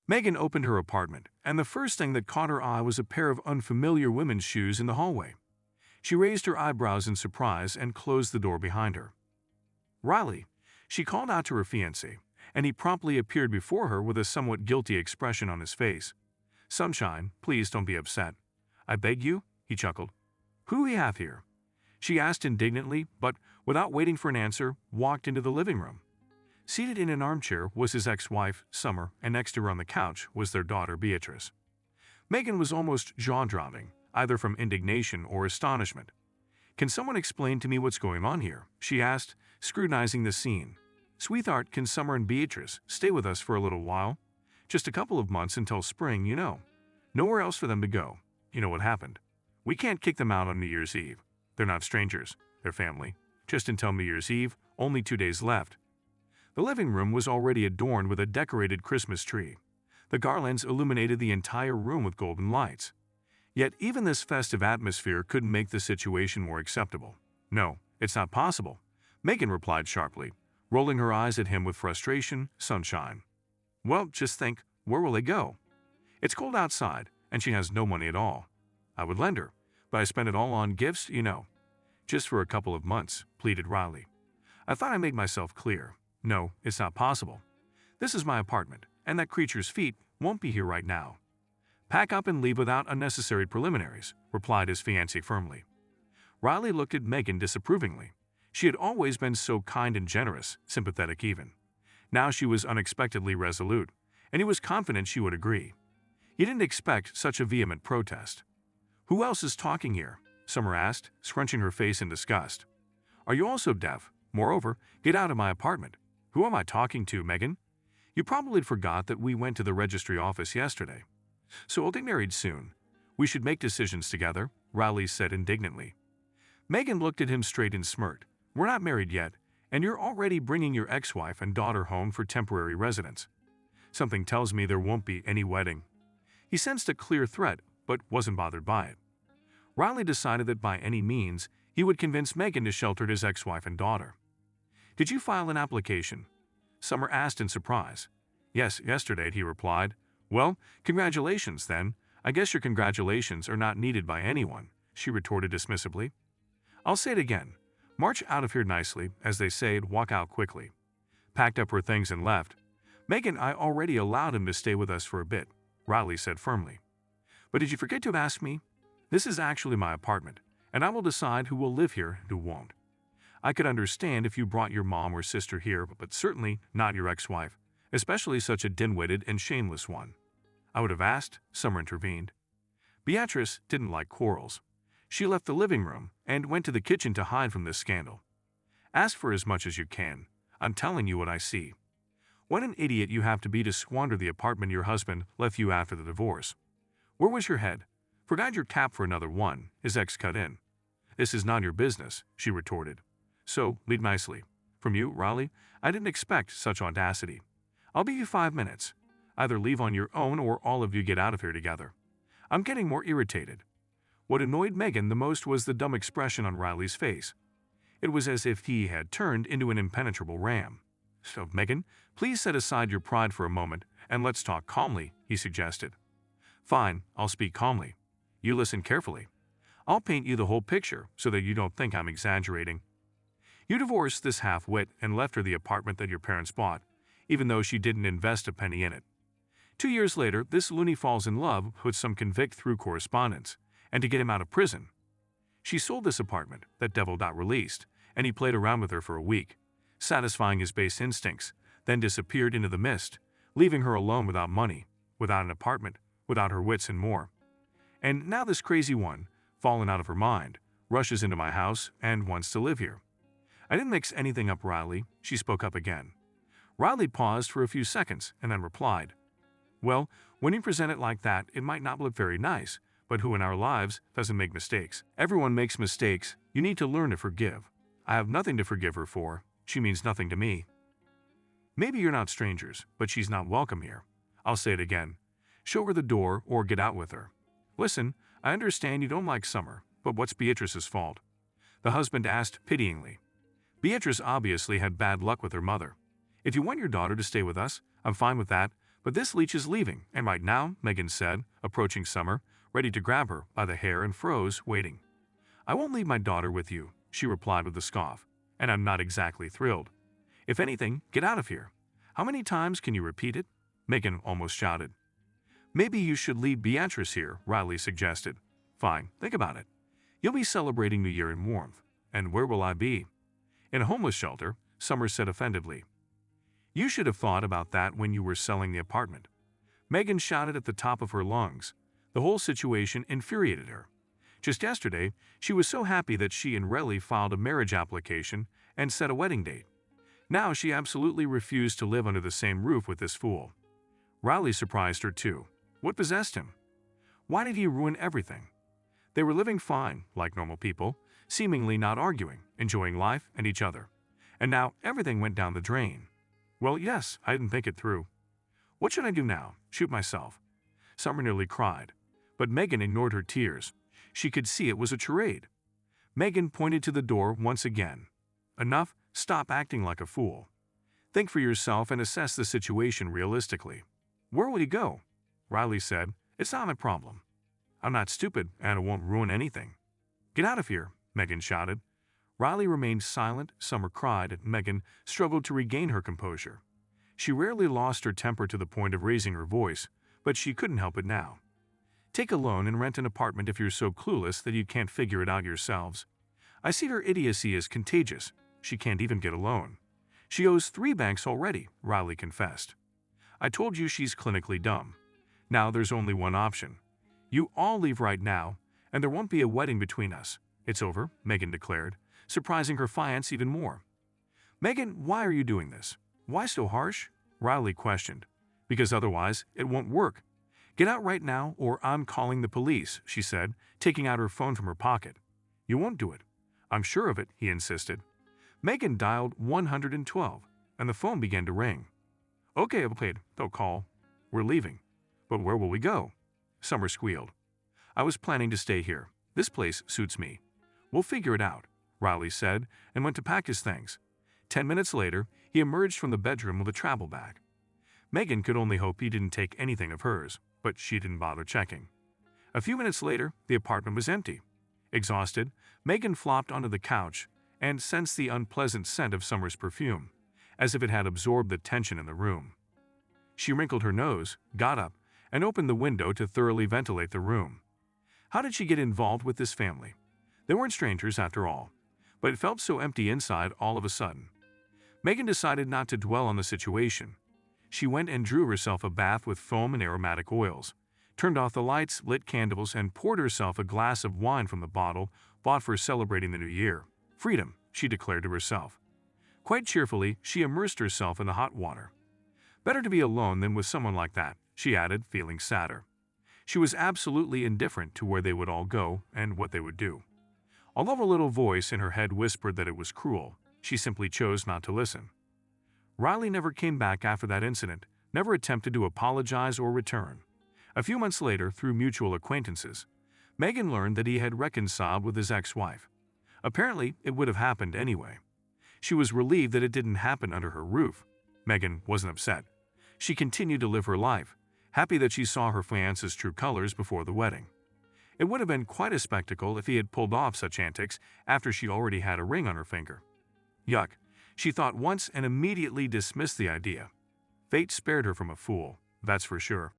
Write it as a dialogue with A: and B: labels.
A: Megan opened her apartment, and the first thing that caught her eye was a pair of unfamiliar women's shoes in the hallway. She raised her eyebrows in surprise and closed the door behind her. "Riley," she called out to her fiancé, and he promptly appeared before her with a somewhat guilty expression on his face. "Sunshine, please don't be upset. I beg you," he chuckled. "Who do we have here?" she asked indignantly, but, without waiting for an answer, walked into the living room. Seated in an armchair was his ex-wife, Summer, and next to her on the couch was their daughter, Beatrice. Megan was almost jaw-dropping, either from indignation or astonishment. "Can someone explain to me what's going on here?" she asked, scrutinizing the scene. "Sweetheart, can Summer and Beatrice stay with us for a little while? Just a couple of months until spring, you know. Nowhere else for them to go. You know what happened. We can't kick them out on New Year's Eve. They're not strangers. They're family. Just until New Year's Eve, only 2 days left." The living room was already adorned with a decorated Christmas tree. The garlands illuminated the entire room with golden lights. Yet even this festive atmosphere couldn't make the situation more acceptable. "No, it's not possible," Megan replied sharply, rolling her eyes at him with frustration. "Sunshine. Well, just think, where will they go? It's cold outside, and she has no money at all. I would lend her, but I spent it all on gifts, you know." "Just for a couple of months," pleaded Riley. "I thought I made myself clear. No, it's not possible. This is my apartment, and that creature's feet won't be here right now." "Pack up and leave without unnecessary preliminaries," replied his fiancé firmly. Riley looked at Megan disapprovingly. She had always been so kind and generous, sympathetic even. Now she was unexpectedly resolute, and he was confident she would agree. He didn't expect such a vehement protest. "Who else is talking here?" Summer asked, scrunching her face in disgust. "Are you also deaf? Moreover, get out of my apartment." "Who am I talking to, Megan? You probably forgot that we went to the registry office yesterday. So we'll get married soon. We should make decisions together," Riley said indignantly. Megan looked at him straight and smirked. "We're not married yet, and you're already bringing your ex-wife and daughter home for temporary residence. Something tells me there won't be any wedding." He sensed a clear threat, but wasn't bothered by it. Riley decided that by any means, he would convince Megan to shelter his ex-wife and daughter. "Did you file an application?" Summer asked in surprise. "Yes, yesterday," he replied. "Well, congratulations, then. I guess your congratulations are not needed by anyone," she retorted dismissively. "I'll say it again. March out of here nicely, as they say, and walk out quickly." Packed up her things and left. "Megan, I already allowed him to stay with us for a bit," Riley said firmly. "But did you forget to ask me? This is actually my apartment, and I will decide who will live here and who won't. I could understand if you brought your mom or sister here, but certainly not your ex-wife, especially such a dim-witted and shameless one." "I would have asked," Summer intervened. Beatrice didn't like quarrels. She left the living room and went to the kitchen to hide from this scandal. "Ask for as much as you can. I'm telling you what I see. What an idiot you have to be to squander the apartment your husband left you after the divorce. Where was your head? Forgot your cap for another one," his ex cut in. "This is not your business," she retorted. "So, lead nicely. From you, Riley, I didn't expect such audacity. I'll give you 5 minutes. Either leave on your own or all of you get out of here together." I'm getting more irritated. What annoyed Megan the most was the dumb expression on Riley's face. It was as if he had turned into an impenetrable ram. "So, Megan, please set aside your pride for a moment, and let's talk calmly," he suggested. "Fine, I'll speak calmly. You listen carefully. I'll paint you the whole picture so that you don't think I'm exaggerating. You divorced this half-wit and left her the apartment that your parents bought, even though she didn't invest a penny in it. 2 years later, this loony falls in love with some convict through correspondence, and to get him out of prison, she sold this apartment, that devil got released, and he played around with her for a week, satisfying his base instincts, then disappeared into the mist, leaving her alone without money, without an apartment, without her wits and more. And now this crazy one, fallen out of her mind, rushes into my house and wants to live here. I didn't mix anything up, Riley," she spoke up again. Riley paused for a few seconds and then replied, "Well, when you present it like that, it might not look very nice, but who in our lives doesn't make mistakes? Everyone makes mistakes. You need to learn to forgive. I have nothing to forgive her for. She means nothing to me. Maybe you're not strangers, but she's not welcome here. I'll say it again. Show her the door or get out with her. Listen, I understand you don't like Summer, but what's Beatrice's fault?" the husband asked pityingly. "Beatrice obviously had bad luck with her mother. If you want your daughter to stay with us, I'm fine with that, But this leech is leaving, and right now, Megan said, approaching Summer, ready to grab her by the hair and froze, waiting. I won't leave my daughter with you, she replied with a scoff, and I'm not exactly thrilled. If anything, get out of here. How many times can you repeat it? Megan almost shouted. Maybe you should leave Beatrice here, Riley suggested. Fine, think about it. You'll be celebrating New Year in warmth. And where will I be? In a homeless shelter, Summer said offendedly. You should have thought about that when you were selling the apartment. Megan shouted at the top of her lungs. The whole situation infuriated her. Just yesterday, she was so happy that she and Riley filed a marriage application and set a wedding date. Now she absolutely refused to live under the same roof with this fool. Riley surprised her too. What possessed him? Why did he ruin everything? They were living fine, like normal people, seemingly not arguing, enjoying life and each other. And now everything went down the drain. Well, yes, I didn't think it through. What should I do now? Shoot myself? Summer nearly cried. But Megan ignored her tears. She could see it was a charade. Megan pointed to the door once again. Enough, stop acting like a fool. Think for yourself and assess the situation realistically. Where will you go? Riley said, It's not my problem. I'm not stupid and it won't ruin anything. Get out of here, Megan shouted. Riley remained silent, Summer cried, and Megan struggled to regain her composure. She rarely lost her temper to the point of raising her voice, but she couldn't help it now. Take a loan and rent an apartment if you're so clueless that you can't figure it out yourselves. I see her idiocy is contagious. She can't even get a loan. She owes 3 banks already, Riley confessed. I told you she's clinically dumb. Now there's only one option. You all leave right now, and there won't be a wedding between us. It's over, Megan declared, surprising her fiancé even more. Megan, why are you doing this? Why so harsh? Riley questioned. Because otherwise, it won't work. Get out right now or I'm calling the police, she said, taking out her phone from her pocket. You won't do it. I'm sure of it, he insisted. Megan dialed 112, and the phone began to ring. Okay, don't call. We're leaving. But where will we go? Summer squealed. I was planning to stay here. This place suits me. We'll figure it out, Riley said, and went to pack his things. 10 minutes later, he emerged from the bedroom with a travel bag. Megan could only hope he didn't take anything of hers, but she didn't bother checking. A few minutes later, the apartment was empty. Exhausted, Megan flopped onto the couch and sensed the unpleasant scent of Summer's perfume, as if it had absorbed the tension in the room. She wrinkled her nose, got up, and opened the window to thoroughly ventilate the room. How did she get involved with this family? They weren't strangers after all, but it felt so empty inside all of a sudden. Megan decided not to dwell on the situation. She went and drew herself a bath with foam and aromatic oils, turned off the lights, lit candles, and poured herself a glass of wine from the bottle bought for celebrating the new year. Freedom, she declared to herself. Quite cheerfully, she immersed herself in the hot water. Better to be alone than with someone like that, she added, feeling sadder. She was absolutely indifferent to where they would all go and what they would do. Although a little voice in her head whispered that it was cruel, she simply chose not to listen. Riley never came back after that incident, never attempted to apologize or return. A few months later, through mutual acquaintances, Megan learned that he had reconciled with his ex-wife. Apparently, it would have happened anyway. She was relieved that it didn't happen under her roof. Megan wasn't upset. She continued to live her life, happy that she saw her fiancé's true colors before the wedding. It would have been quite a spectacle if he had pulled off such antics after she already had a ring on her finger. Yuck, she thought once and immediately dismissed the idea. Fate spared her from a fool, that's for sure.